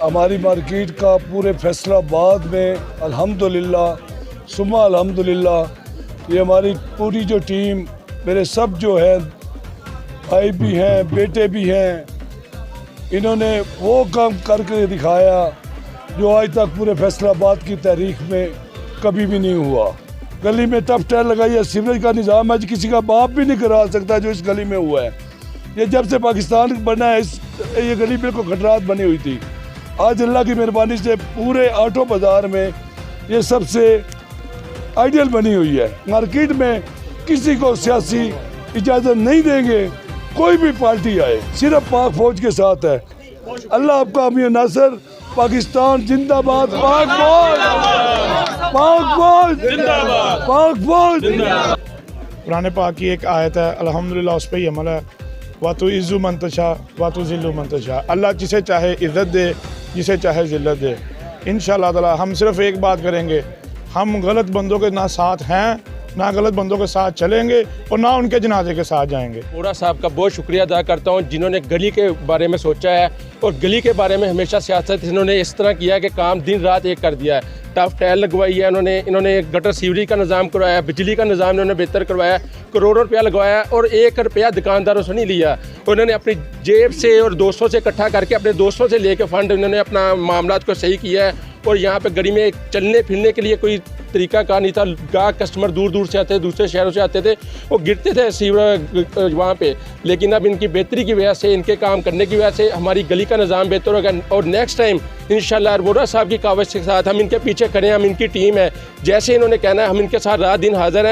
हमारी मार्केट का पूरे फैसलाबाद में अल्हम्दुलिल्लाह सुम्मा अल्हम्दुलिल्लाह, ये हमारी पूरी जो टीम, मेरे सब जो है भाई भी हैं, बेटे भी हैं, इन्होंने वो काम करके दिखाया जो आज तक पूरे फैसलाबाद की तारीख में कभी भी नहीं हुआ। गली में टफ टायर लगाई है, सीवरेज का निज़ाम आज किसी का बाप भी नहीं करा सकता जो इस गली में हुआ है। ये जब से पाकिस्तान बना है ये गली बिल्कुल खटरात बनी हुई थी। आज अल्लाह की मेहरबानी से पूरे ऑटो बाज़ार में ये सबसे आइडियल बनी हुई है। मार्केट में किसी को सियासी इजाज़त नहीं देंगे, कोई भी पार्टी आए, सिर्फ पाक फौज के साथ है। अल्लाह आपका अमीर नासर, पाकिस्तान जिंदाबाद, पाक फौज, पाक फौज जिंदाबाद, पाक फौज जिंदाबाद। कुरान पाक की एक आयत है, अल्हम्दुलिल्लाह उस पर ही अमल है। वातु इज़्ज़ु मंतशा वातु ज़िल्लु मंतशा, अल्लाह जिसे चाहे इज़्ज़त दे, जिसे चाहे ज़िल्लत दे। इंशाअल्लाह ताला हम सिर्फ एक बात करेंगे, हम गलत बंदों के ना साथ हैं, ना गलत बंदों के साथ चलेंगे और ना उनके जनाजे के साथ जाएंगे। वोरा साहब का बहुत शुक्रिया अदा करता हूँ जिन्होंने गली के बारे में सोचा है और गली के बारे में हमेशा सियासत इन्होंने इस तरह किया है कि काम दिन रात एक कर दिया है। टफ टायर लगवाई है इन्होंने गटर सीवरेज का निज़ाम करवाया, बिजली का निज़ाम इन्होंने बेहतर करवाया, करोड़ों रुपया लगवाया और 1 रुपया दुकानदारों से नहीं लिया। उन्होंने अपनी जेब से और दोस्तों से इकट्ठा करके, अपने दोस्तों से लेके फंड उन्होंने अपना मामलात को सही किया है। और यहाँ पे गली में चलने फिरने के लिए कोई तरीका का नहीं था। गाहक कस्टमर दूर दूर से आते थे, दूसरे शहरों से आते थे, वो गिरते थे सीवर वहाँ पे। लेकिन अब इनकी बेहतरी की वजह से, इनके काम करने की वजह से हमारी गली का निज़ाम बेहतर होगा। और नेक्स्ट टाइम इंशाल्लाह वोरा साहब की कावश के साथ हम इनके पीछे खड़े हैं, हम इनकी टीम है। जैसे इन्होंने कहना है हम इनके साथ रात दिन हाजिर हैं।